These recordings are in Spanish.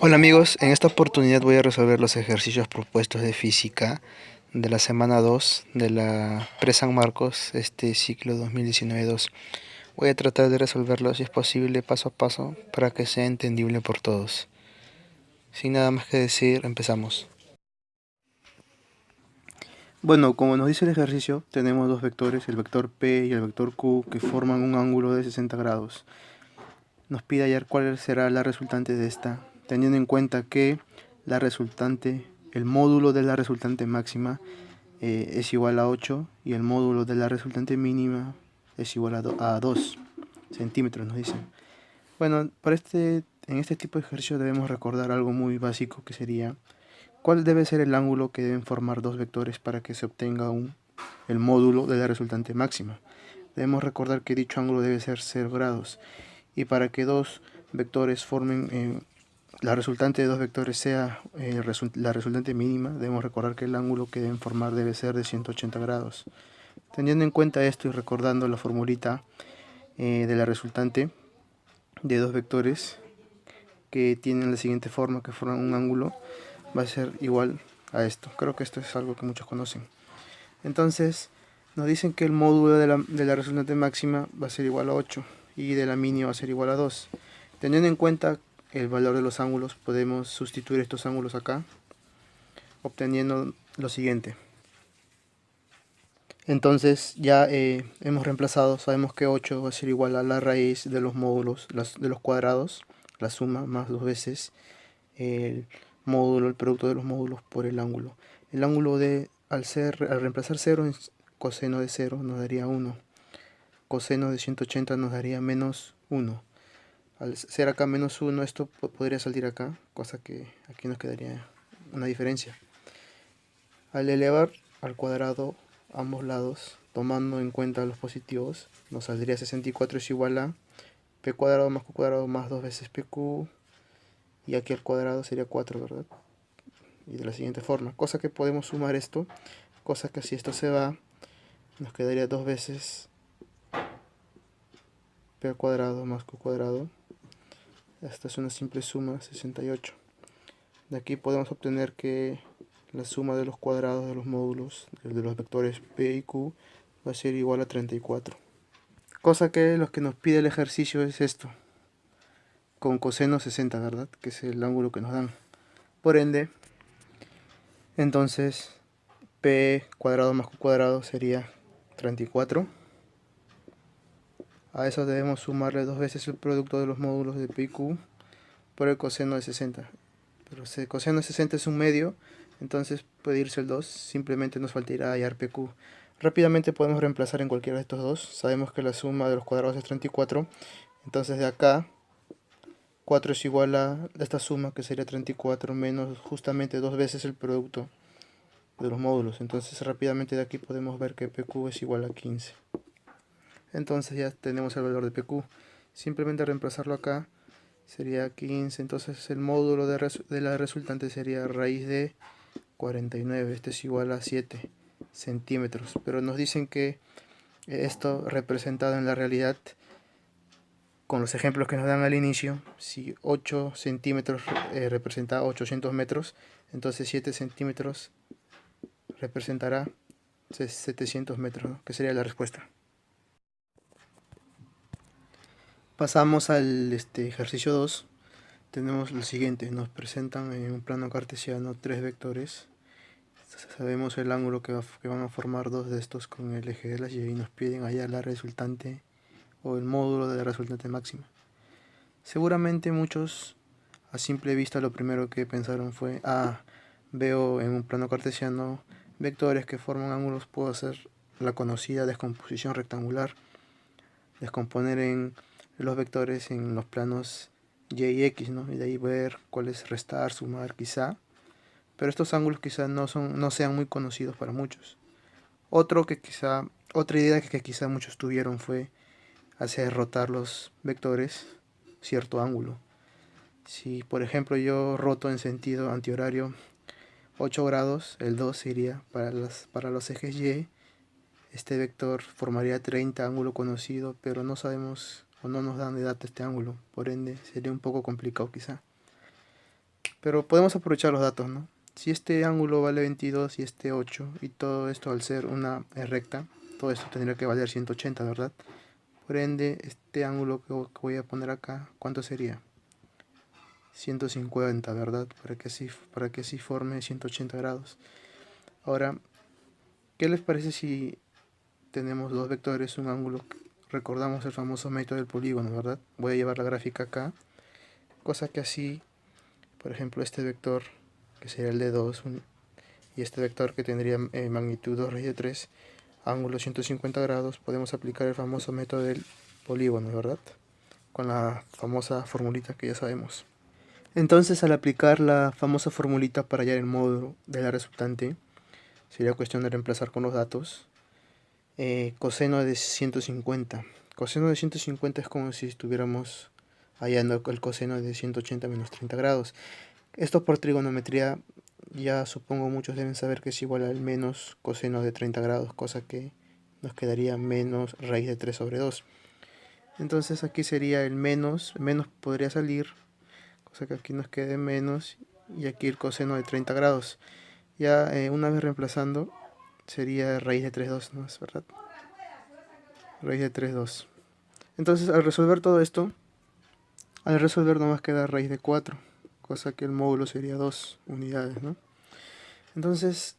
Hola amigos, en esta oportunidad voy a resolver los ejercicios propuestos de física de la semana 2 de la Pre-San Marcos, este ciclo 2019-2. Voy a tratar de resolverlos si es posible paso a paso para que sea entendible por todos. Sin nada más que decir, empezamos. Bueno, como nos dice el ejercicio, tenemos dos vectores, el vector P y el vector Q, que forman un ángulo de 60 grados. Nos pide hallar cuál será la resultante de esta, teniendo en cuenta que la resultante, el módulo de la resultante máxima es igual a 8 y el módulo de la resultante mínima es igual a 2 centímetros, nos dicen. Bueno, en este tipo de ejercicio debemos recordar algo muy básico, que sería cuál debe ser el ángulo que deben formar dos vectores para que se obtenga el módulo de la resultante máxima. Debemos recordar que dicho ángulo debe ser 0 grados, y para que dos vectores formen la resultante de dos vectores sea la resultante mínima, debemos recordar que el ángulo que deben formar debe ser de 180 grados. Teniendo en cuenta esto y recordando la formulita de la resultante de dos vectores que tienen la siguiente forma, que forman un ángulo, va a ser igual a esto. Creo que esto es algo que muchos conocen. Entonces, nos dicen que el módulo de la resultante máxima va a ser igual a 8 y de la mínima va a ser igual a 2. Teniendo en cuenta el valor de los ángulos, podemos sustituir estos ángulos acá, obteniendo lo siguiente. Entonces ya hemos reemplazado, sabemos que 8 va a ser igual a la raíz de los módulos, de los cuadrados, la suma más dos veces el módulo, el producto de los módulos por el ángulo. El ángulo al reemplazar 0 en coseno de 0 nos daría 1. Coseno de 180 nos daría menos 1. Al ser acá menos 1, esto podría salir acá, cosa que aquí nos quedaría una diferencia. Al elevar al cuadrado ambos lados, tomando en cuenta los positivos, nos saldría 64 es igual a p cuadrado más q cuadrado más 2 veces pq, y aquí al cuadrado sería 4, ¿verdad? Y de la siguiente forma, cosa que podemos sumar esto, cosa que si esto se va, nos quedaría 2 veces p al cuadrado más q cuadrado. Esta es una simple suma, 68. De aquí podemos obtener que la suma de los cuadrados de los módulos de los vectores p y q va a ser igual a 34. Cosa que lo que nos pide el ejercicio es esto, con coseno 60, ¿verdad? Que es el ángulo que nos dan. Por ende, entonces p cuadrado más q cuadrado sería 34. A eso debemos sumarle dos veces el producto de los módulos de p y q por el coseno de 60. Pero si el coseno de 60 es un medio, entonces puede irse el 2, simplemente nos faltaría hallar pq. Rápidamente podemos reemplazar en cualquiera de estos dos. Sabemos que la suma de los cuadrados es 34, entonces de acá 4 es igual a esta suma, que sería 34 menos justamente dos veces el producto de los módulos. Entonces rápidamente de aquí podemos ver que pq es igual a 15. Entonces ya tenemos el valor de pq. Simplemente reemplazarlo acá sería 15, entonces el módulo de la resultante sería raíz de 49, este es igual a 7 centímetros, pero nos dicen que esto representado en la realidad, con los ejemplos que nos dan al inicio, si 8 centímetros representa 800 metros, entonces 7 centímetros representará 700 metros, ¿no? Que sería la respuesta. Pasamos al ejercicio 2. Tenemos lo siguiente, nos presentan en un plano cartesiano tres vectores. Sabemos el ángulo que van a formar dos de estos con el eje de las y nos piden hallar la resultante o el módulo de la resultante máxima. Seguramente muchos a simple vista lo primero que pensaron fue, veo en un plano cartesiano vectores que forman ángulos, puedo hacer la conocida descomposición rectangular, descomponer en los vectores en los planos y y x, ¿no? Y de ahí ver cuál es restar, sumar, quizá. Pero estos ángulos quizá no sean muy conocidos para muchos. Otra idea que quizá muchos tuvieron fue hacer rotar los vectores cierto ángulo. Si por ejemplo yo roto en sentido antihorario 8 grados, el 2 iría para los ejes y. Este vector formaría 30 ángulo conocido, pero no sabemos o no nos dan de dato este ángulo, por ende sería un poco complicado quizá. Pero podemos aprovechar los datos, ¿no? Si este ángulo vale 22 y este 8, y todo esto al ser una recta, todo esto tendría que valer 180, ¿verdad? Por ende, este ángulo que voy a poner acá, ¿cuánto sería? 150, ¿verdad? Para que así forme 180 grados. Ahora, ¿qué les parece si tenemos dos vectores, un ángulo? Recordamos el famoso método del polígono, ¿verdad? Voy a llevar la gráfica acá, cosa que así, por ejemplo, este vector, que sería el de 2, y este vector que tendría magnitud 2 raíz de 3, ángulo 150 grados, podemos aplicar el famoso método del polígono, ¿verdad? Con la famosa formulita que ya sabemos. Entonces, al aplicar la famosa formulita para hallar el módulo de la resultante, sería cuestión de reemplazar con los datos. Coseno de 150. Coseno de 150 es como si estuviéramos hallando el coseno de 180 menos 30 grados. Esto por trigonometría, ya supongo muchos deben saber que es igual al menos coseno de 30 grados, cosa que nos quedaría menos raíz de 3 sobre 2. Entonces aquí sería el menos podría salir, cosa que aquí nos quede menos, y aquí el coseno de 30 grados. Ya una vez reemplazando, sería raíz de 3,2, ¿no es verdad? Raíz de 3,2. Entonces al resolver todo esto, nomás queda raíz de 4, cosa que el módulo sería 2 unidades, ¿no? Entonces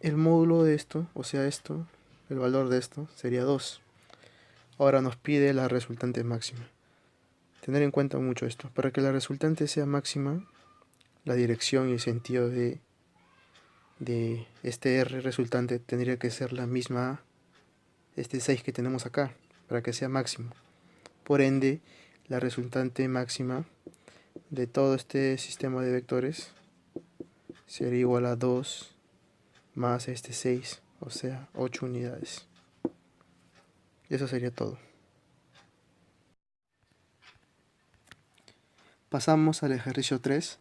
el módulo de esto, o sea esto, el valor de esto sería 2. Ahora nos pide la resultante máxima. Tener en cuenta mucho esto. Para que la resultante sea máxima, la dirección y el sentido de este R resultante tendría que ser la misma este 6 que tenemos acá, para que sea máximo. Por ende, la resultante máxima de todo este sistema de vectores sería igual a 2 más este 6, o sea, 8 unidades. Y eso sería todo. Pasamos al ejercicio 3.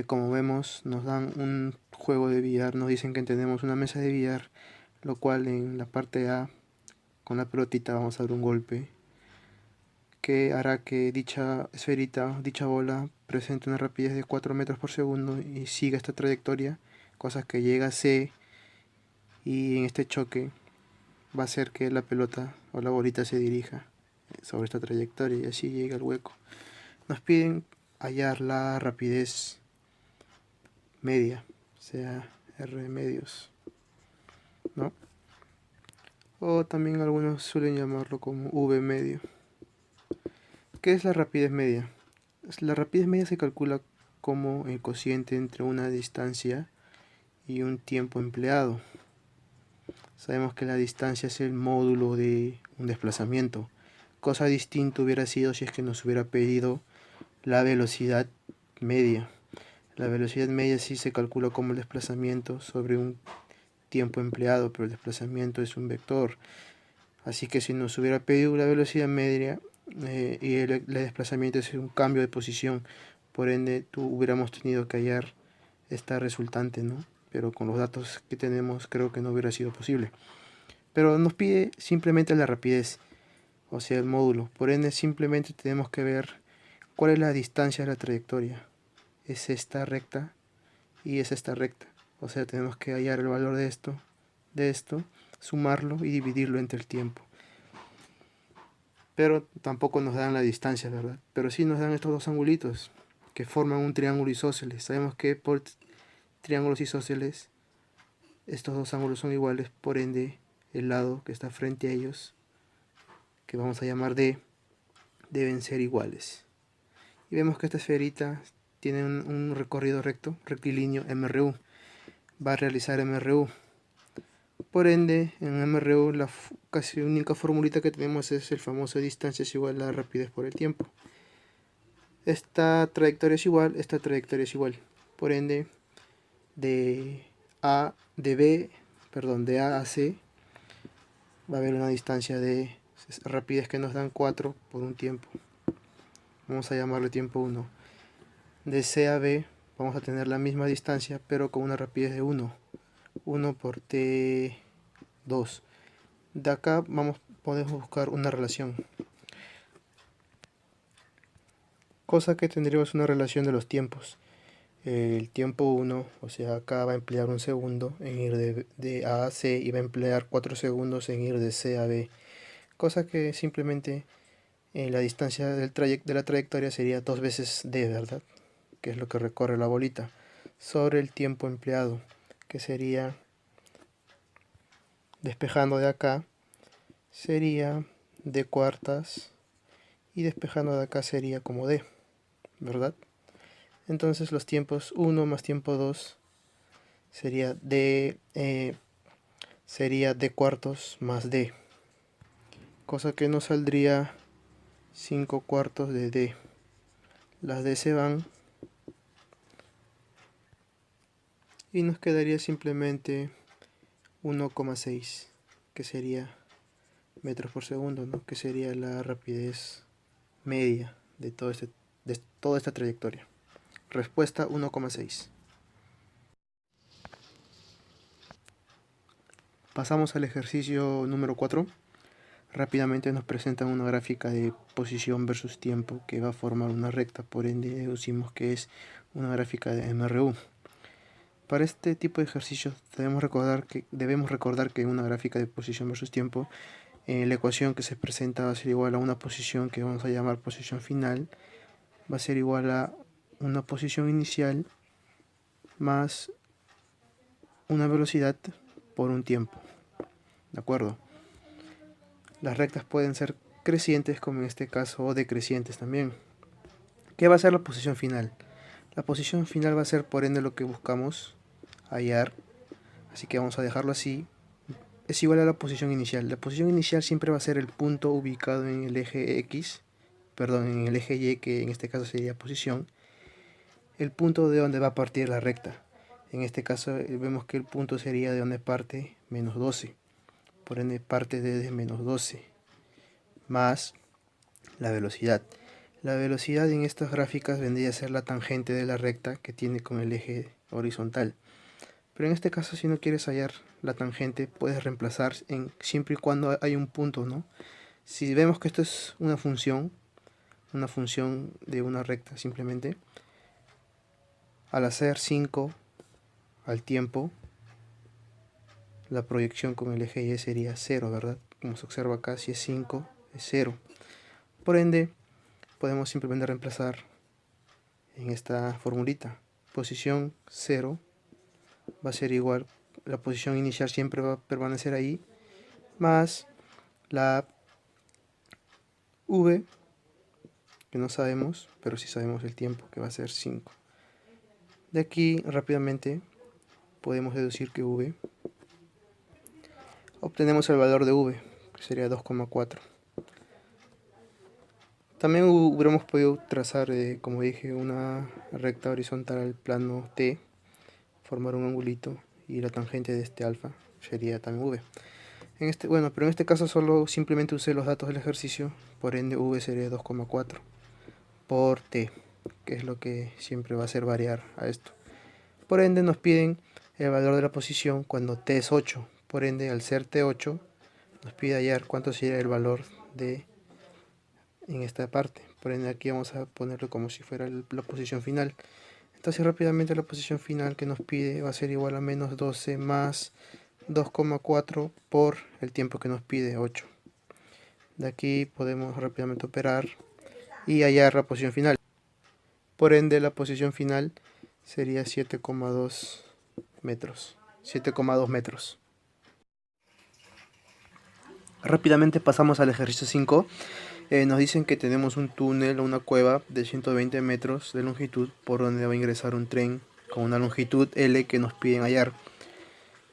Como vemos, nos dan un juego de billar, nos dicen que tenemos una mesa de billar, lo cual en la parte A, con la pelotita vamos a dar un golpe que hará que dicha esferita, dicha bola, presente una rapidez de 4 metros por segundo y siga esta trayectoria, cosa que llega a C, y en este choque va a hacer que la pelota o la bolita se dirija sobre esta trayectoria y así llega al hueco. Nos piden hallar la rapidez media, o sea, R medios, ¿no? O también algunos suelen llamarlo como V medio. ¿Qué es la rapidez media? La rapidez media se calcula como el cociente entre una distancia y un tiempo empleado. Sabemos que la distancia es el módulo de un desplazamiento. Cosa distinta hubiera sido si es que nos hubiera pedido la velocidad media. La velocidad media sí se calcula como el desplazamiento sobre un tiempo empleado, pero el desplazamiento es un vector. Así que si nos hubiera pedido la velocidad media y el desplazamiento es un cambio de posición, por ende hubiéramos tenido que hallar esta resultante, ¿no? Pero con los datos que tenemos creo que no hubiera sido posible. Pero nos pide simplemente la rapidez, o sea el módulo. Por ende simplemente tenemos que ver cuál es la distancia de la trayectoria. Es esta recta y es esta recta. O sea, tenemos que hallar el valor de esto, sumarlo y dividirlo entre el tiempo. Pero tampoco nos dan la distancia, ¿verdad? Pero sí nos dan estos dos angulitos que forman un triángulo isósceles. Sabemos que por triángulos isósceles estos dos ángulos son iguales, por ende el lado que está frente a ellos, que vamos a llamar D, deben ser iguales. Y vemos que esta esferita tiene un recorrido rectilíneo MRU. Va a realizar MRU. Por ende, en MRU la casi única formulita que tenemos es el famoso distancia es igual a la rapidez por el tiempo. Esta trayectoria es igual, esta trayectoria es igual. Por ende, de A a C va a haber una distancia de rapidez que nos dan 4 por un tiempo. Vamos a llamarle tiempo 1. De C a B vamos a tener la misma distancia, pero con una rapidez de 1. 1 por T2. De acá podemos buscar una relación. Cosa que tendríamos una relación de los tiempos. el tiempo 1, o sea, acá va a emplear un segundo en ir de A a C y va a emplear 4 segundos en ir de C a B, cosa que simplemente la distancia de la trayectoria sería 2 veces D, ¿verdad? Que es lo que recorre la bolita, sobre el tiempo empleado, que sería, despejando de acá, sería D cuartas, y despejando de acá sería como D, ¿verdad? Entonces los tiempos 1 más tiempo 2 sería D cuartos más D, cosa que nos saldría 5 cuartos de D. Las D se van y nos quedaría simplemente 1,6, que sería metros por segundo, ¿no? Que sería la rapidez media de toda esta trayectoria. Respuesta 1,6. Pasamos al ejercicio número 4. Rápidamente nos presentan una gráfica de posición versus tiempo que va a formar una recta, por ende deducimos que es una gráfica de MRU. Para este tipo de ejercicios debemos recordar que en una gráfica de posición versus tiempo, la ecuación que se presenta va a ser igual a una posición que vamos a llamar posición final, va a ser igual a una posición inicial más una velocidad por un tiempo. ¿De acuerdo? Las rectas pueden ser crecientes, como en este caso, o decrecientes también. ¿Qué va a ser la posición final? La posición final va a ser, por ende, lo que buscamos hallar, así que vamos a dejarlo así. Es igual a la posición inicial. La posición inicial siempre va a ser el punto ubicado en el eje X, perdón, en el eje Y, que en este caso sería posición, el punto de donde va a partir la recta. En este caso vemos que el punto sería de donde parte menos 12, por ende parte desde menos 12, más la velocidad. La velocidad en estas gráficas vendría a ser la tangente de la recta que tiene con el eje horizontal. Pero en este caso, si no quieres hallar la tangente, puedes reemplazar siempre y cuando hay un punto, ¿no? Si vemos que esto es una función de una recta simplemente, al hacer 5 al tiempo, la proyección con el eje Y sería 0, ¿verdad? Como se observa acá, si es 5, es 0. Por ende, podemos simplemente reemplazar en esta formulita. Posición 0 va a ser igual, la posición inicial siempre va a permanecer ahí, más la v, que no sabemos, pero sí sabemos el tiempo, que va a ser 5. De aquí rápidamente podemos deducir que v, obtenemos el valor de v, que sería 2,4. También hubiéramos podido trazar, como dije, una recta horizontal al plano T, formar un angulito, y la tangente de este alfa sería también v. Pero en este caso solo simplemente usé los datos del ejercicio, por ende v sería 2,4 por t, que es lo que siempre va a hacer variar a esto. Por ende nos piden el valor de la posición cuando t es 8, por ende al ser t 8 nos pide hallar cuánto sería el valor de en esta parte. Por ende aquí vamos a ponerlo como si fuera la posición final. Entonces rápidamente la posición final que nos pide va a ser igual a menos 12 más 2,4 por el tiempo que nos pide, 8. De aquí podemos rápidamente operar y hallar la posición final. Por ende la posición final sería 7,2 metros. 7,2 metros. Rápidamente pasamos al ejercicio 5. Nos dicen que tenemos un túnel o una cueva de 120 metros de longitud por donde va a ingresar un tren con una longitud L que nos piden hallar.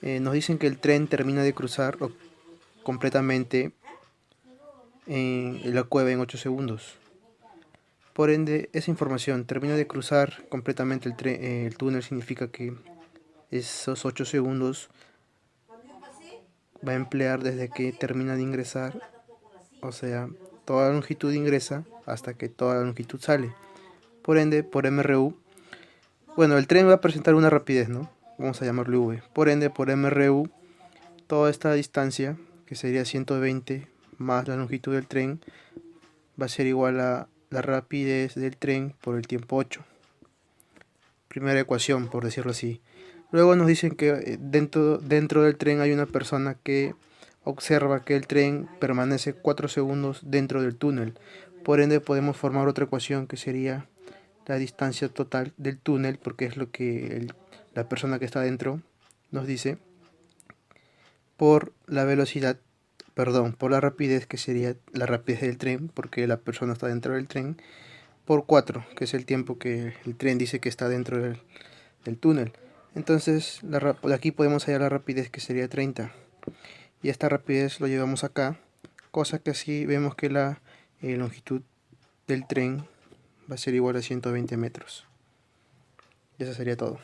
Nos dicen que el tren termina de cruzar completamente en la cueva en 8 segundos. Por ende, esa información, termina de cruzar completamente el túnel, significa que esos 8 segundos va a emplear desde que termina de ingresar, o sea, toda la longitud ingresa hasta que toda la longitud sale. Por ende, por MRU, bueno, el tren va a presentar una rapidez, ¿no? Vamos a llamarle V. Por ende, por MRU, toda esta distancia, que sería 120 más la longitud del tren, va a ser igual a la rapidez del tren por el tiempo 8. primera ecuación, por decirlo así. Luego nos dicen que dentro del tren hay una persona que observa que el tren permanece 4 segundos dentro del túnel. Por ende podemos formar otra ecuación que sería la distancia total del túnel, porque es lo que la persona que está dentro nos dice, por la velocidad, perdón, por la rapidez, que sería la rapidez del tren, porque la persona está dentro del tren, por 4, que es el tiempo que el tren dice que está dentro del túnel. Entonces, de aquí podemos hallar la rapidez, que sería 30. Y esta rapidez lo llevamos acá, cosa que así vemos que la longitud del tren va a ser igual a 120 metros. Y eso sería todo.